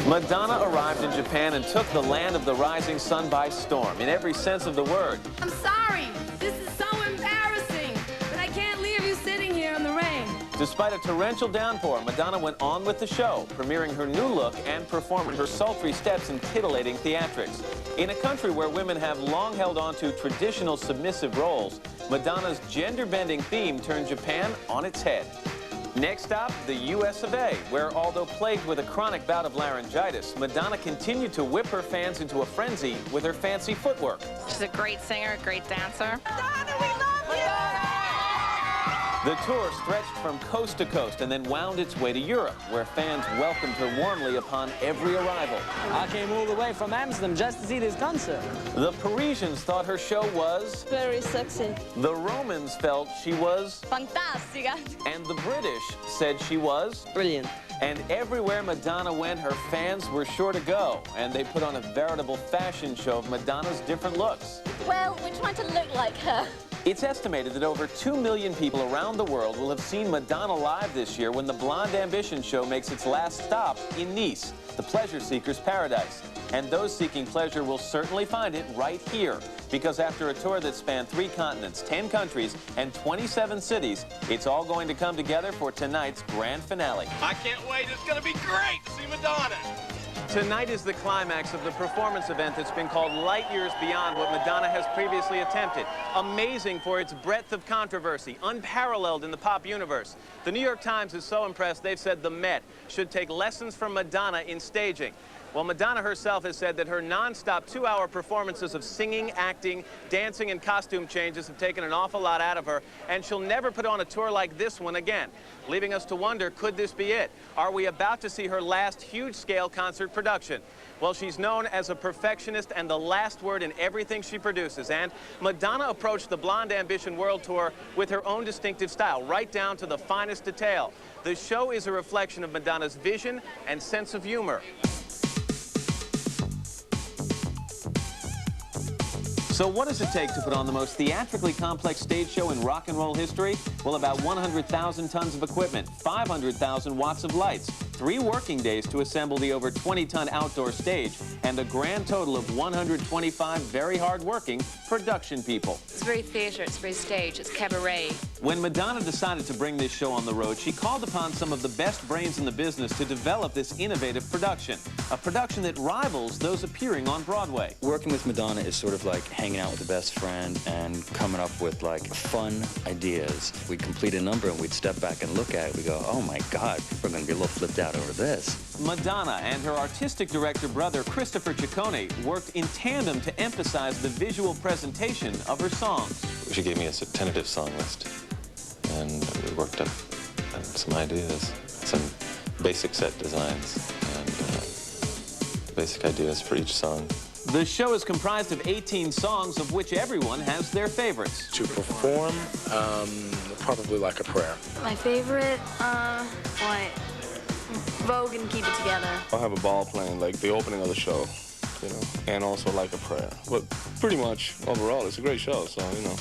Madonna arrived in Japan and took the land of the rising sun by storm, in every sense of the word. I'm sorry. This is so embarrassing, but I can't leave you sitting here in the rain. Despite a torrential downpour, Madonna went on with the show, premiering her new look and performing her sultry steps in titillating theatrics. In a country where women have long held on to traditional submissive roles, Madonna's gender-bending theme turned Japan on its head. Next stop, the US of A, where although plagued with a chronic bout of laryngitis, Madonna continued to whip her fans into a frenzy with her fancy footwork. She's a great singer, a great dancer. Madonna, we love you! The tour stretched from coast to coast and then wound its way to Europe, where fans welcomed her warmly upon every arrival. I came all the way from Amsterdam just to see this concert. The Parisians thought her show was very sexy. The Romans felt she was Fantastica. And the British said she was Brilliant. And everywhere Madonna went, her fans were sure to go. And they put on a veritable fashion show of Madonna's different looks. Well, we're trying to look like her. It's estimated that over 2 million people around the world will have seen Madonna live this year when the Blond Ambition show makes its last stop in Nice, the pleasure seeker's paradise. And those seeking pleasure will certainly find it right here, because after a tour that spanned 3 continents, 10 countries, and 27 cities, it's all going to come together for tonight's grand finale. I can't wait. It's going to be great to see Madonna. Tonight is the climax of the performance event that's been called light years beyond what Madonna has previously attempted. Amazing for its breadth of controversy, unparalleled in the pop universe. The New York Times is so impressed they've said the Met should take lessons from Madonna in staging. Well, Madonna herself has said that her non-stop 2-hour performances of singing, acting, dancing, and costume changes have taken an awful lot out of her, and she'll never put on a tour like this one again, leaving us to wonder, could this be it? Are we about to see her last huge-scale concert production? Well, she's known as a perfectionist and the last word in everything she produces, and Madonna approached the Blond Ambition World Tour with her own distinctive style, right down to the finest detail. The show is a reflection of Madonna's vision and sense of humor. So what does it take to put on the most theatrically complex stage show in rock and roll history? Well, about 100,000 tons of equipment, 500,000 watts of lights, 3 working days to assemble the over 20-ton outdoor stage, and a grand total of 125 very hard-working production people. It's very theater, it's very stage, it's cabaret. When Madonna decided to bring this show on the road, she called upon some of the best brains in the business to develop this innovative production, a production that rivals those appearing on Broadway. Working with Madonna is sort of like hanging out with a best friend and coming up with like fun ideas. We'd complete a number and we'd step back and look at it. We go, oh my God, we're going to be a little flipped out over this. Madonna and her artistic director brother Christopher Ciccone worked in tandem to emphasize the visual presentation of her songs. She gave me a tentative song list, and we worked up some ideas, some basic set designs, and basic ideas for each song. The show is comprised of 18 songs, of which everyone has their favorites. To perform, probably Like a Prayer. My favorite, Vogue and Keep It Together. I'll have a ball playing, like the opening of the show, you know, and also Like a Prayer. But pretty much, overall, it's a great show, so, you know,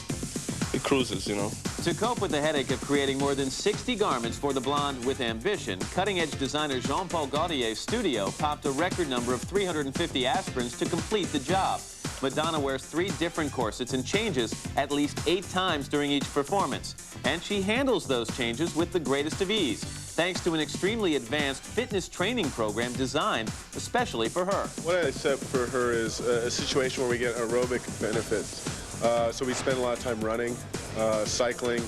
it cruises, you know. To cope with the headache of creating more than 60 garments for the Blonde with Ambition, cutting-edge designer Jean-Paul Gaultier's studio popped a record number of 350 aspirins to complete the job. Madonna wears 3 different corsets and changes at least 8 times during each performance. And she handles those changes with the greatest of ease, thanks to an extremely advanced fitness training program designed especially for her. What I set for her is a situation where we get aerobic benefits. So we spend a lot of time running, cycling,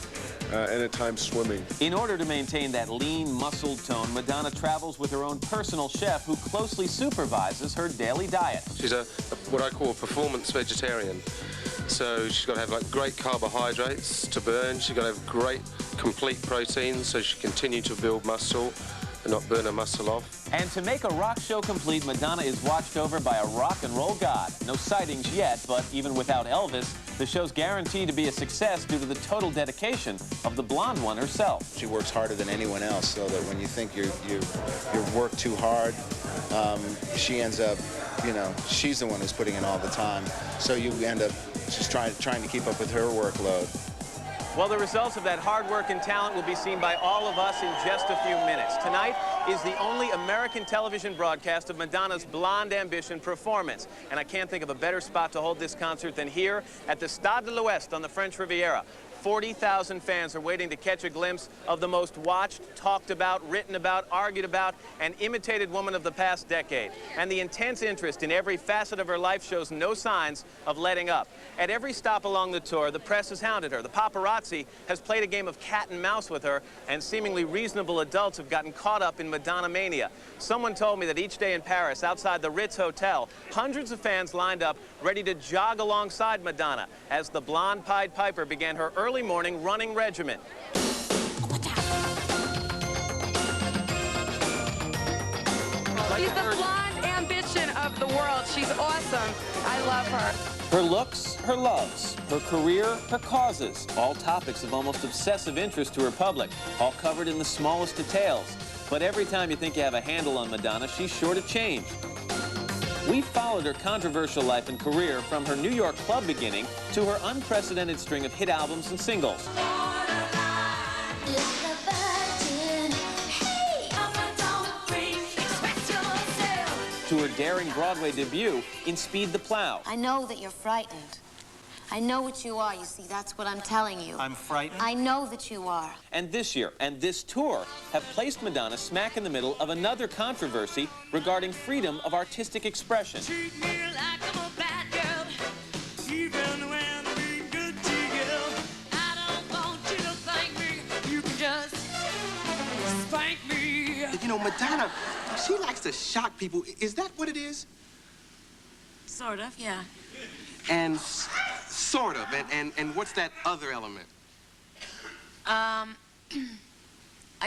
and at times swimming. In order to maintain that lean, muscled tone, Madonna travels with her own personal chef who closely supervises her daily diet. She's what I call a performance vegetarian. So she's got to have like great carbohydrates to burn. She's got to have great complete protein so she can continue to build muscle and not burn her muscle off. And to make a rock show complete, Madonna is watched over by a rock and roll god. No sightings yet, but even without Elvis, the show's guaranteed to be a success due to the total dedication of the blonde one herself. She works harder than anyone else, so that when you think you work too hard, she ends up, you know, she's the one who's putting in all the time. So you end up just trying to keep up with her workload. Well, the results of that hard work and talent will be seen by all of us in just a few minutes. Tonight is the only American television broadcast of Madonna's Blonde Ambition performance. And I can't think of a better spot to hold this concert than here at the Stade de l'Ouest on the French Riviera. 40,000 fans are waiting to catch a glimpse of the most watched, talked about, written about, argued about, and imitated woman of the past decade. And the intense interest in every facet of her life shows no signs of letting up. At every stop along the tour, the press has hounded her. The paparazzi has played a game of cat and mouse with her, and seemingly reasonable adults have gotten caught up in Madonna mania. Someone told me that each day in Paris, outside the Ritz Hotel, hundreds of fans lined up ready to jog alongside Madonna as the blonde Pied Piper began her early morning running regimen. She's the blonde ambition of the world. She's awesome. I love her. Her looks, her loves, her career, her causes, all topics of almost obsessive interest to her public, all covered in the smallest details. But every time you think you have a handle on Madonna, she's sure to change. We followed her controversial life and career from her New York club beginning to her unprecedented string of hit albums and singles. To her daring Broadway debut in Speed the Plow. I know that you're frightened. I know what you are, you see, that's what I'm telling you. I'm frightened? I know that you are. And this year and this tour have placed Madonna smack in the middle of another controversy regarding freedom of artistic expression. Treat me like I'm a bad girl, even when I'm being good to you. I don't want you to thank me, you can just spank me. You know, Madonna, she likes to shock people. Is that what it is? Sort of, yeah. And sort of. And what's that other element? I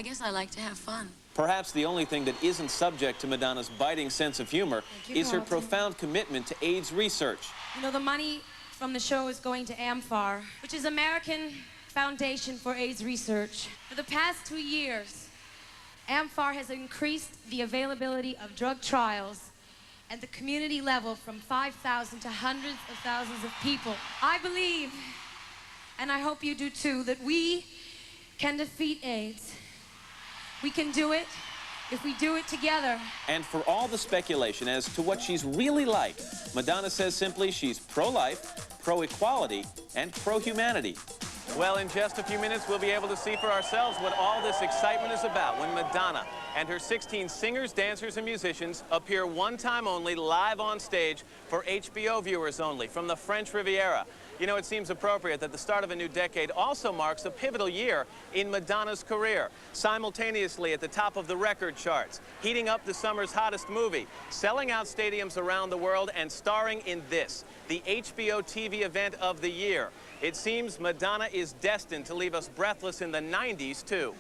guess I like to have fun. Perhaps the only thing that isn't subject to Madonna's biting sense of humor is her profound commitment to AIDS research. You know, the money from the show is going to AMFAR, which is American Foundation for AIDS Research. For the past 2 years, AMFAR has increased the availability of drug trials at the community level from 5,000 to hundreds of thousands of people. I believe, and I hope you do too, that we can defeat AIDS. We can do it if we do it together. And for all the speculation as to what she's really like, Madonna says simply she's pro-life, pro-equality, and pro-humanity. Well, in just a few minutes, we'll be able to see for ourselves what all this excitement is about when Madonna and her 16 singers, dancers, and musicians appear one time only live on stage for HBO viewers only from the French Riviera. You know, it seems appropriate that the start of a new decade also marks a pivotal year in Madonna's career, simultaneously at the top of the record charts, heating up the summer's hottest movie, selling out stadiums around the world, and starring in this, the HBO TV event of the year. It seems Madonna is destined to leave us breathless in the 90s, too.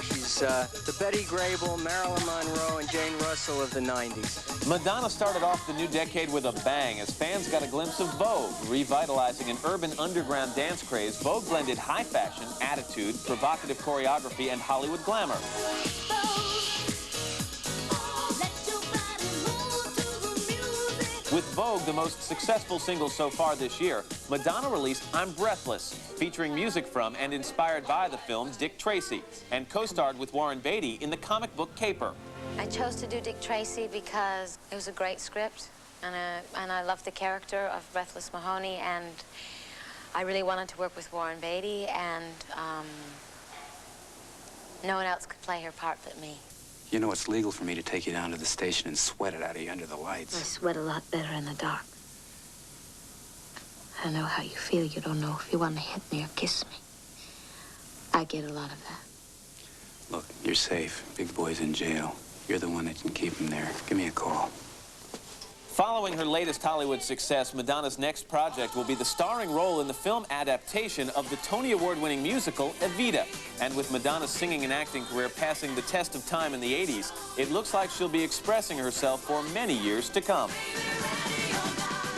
She's the Betty Grable, Marilyn Monroe, and Jane Russell of the 90s. Madonna started off the new decade with a bang as fans got a glimpse of Vogue. Revitalizing an urban underground dance craze, Vogue blended high fashion, attitude, provocative choreography, and Hollywood glamour. With Vogue, the most successful single so far this year, Madonna released I'm Breathless, featuring music from and inspired by the film Dick Tracy, and co-starred with Warren Beatty in the comic book Caper. I chose to do Dick Tracy because it was a great script, and I loved the character of Breathless Mahoney, and I really wanted to work with Warren Beatty, and no one else could play her part but me. You know it's legal for me to take you down to the station and sweat it out of you under the lights. I sweat a lot better in the dark. I know how you feel. You don't know if you want to hit me or kiss me. I get a lot of that. Look, you're safe. Big boy's in jail. You're the one that can keep him there. Give me a call. Following her latest Hollywood success, Madonna's next project will be the starring role in the film adaptation of the Tony Award-winning musical Evita. And with Madonna's singing and acting career passing the test of time in the 80s, it looks like she'll be expressing herself for many years to come.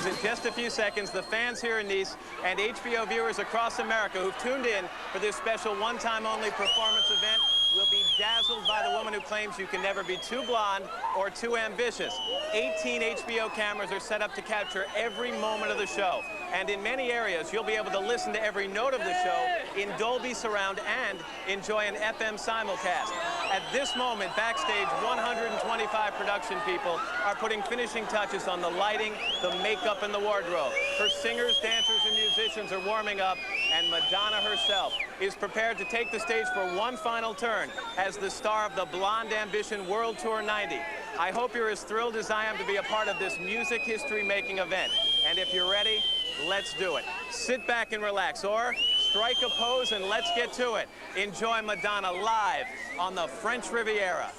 In just a few seconds, the fans here in Nice and HBO viewers across America who've tuned in for this special one-time only performance event will be dazzled by the woman who claims you can never be too blonde or too ambitious. 18 HBO cameras are set up to capture every moment of the show. And in many areas, you'll be able to listen to every note of the show in Dolby Surround and enjoy an FM simulcast. At this moment, backstage, 125 production people are putting finishing touches on the lighting, the makeup, and the wardrobe. Her singers, dancers, and musicians are warming up, and Madonna herself is prepared to take the stage for one final turn as the star of the Blonde Ambition World Tour 90. I hope you're as thrilled as I am to be a part of this music history-making event. And if you're ready, let's do it. Sit back and relax, or strike a pose and let's get to it. Enjoy Madonna live on the French Riviera.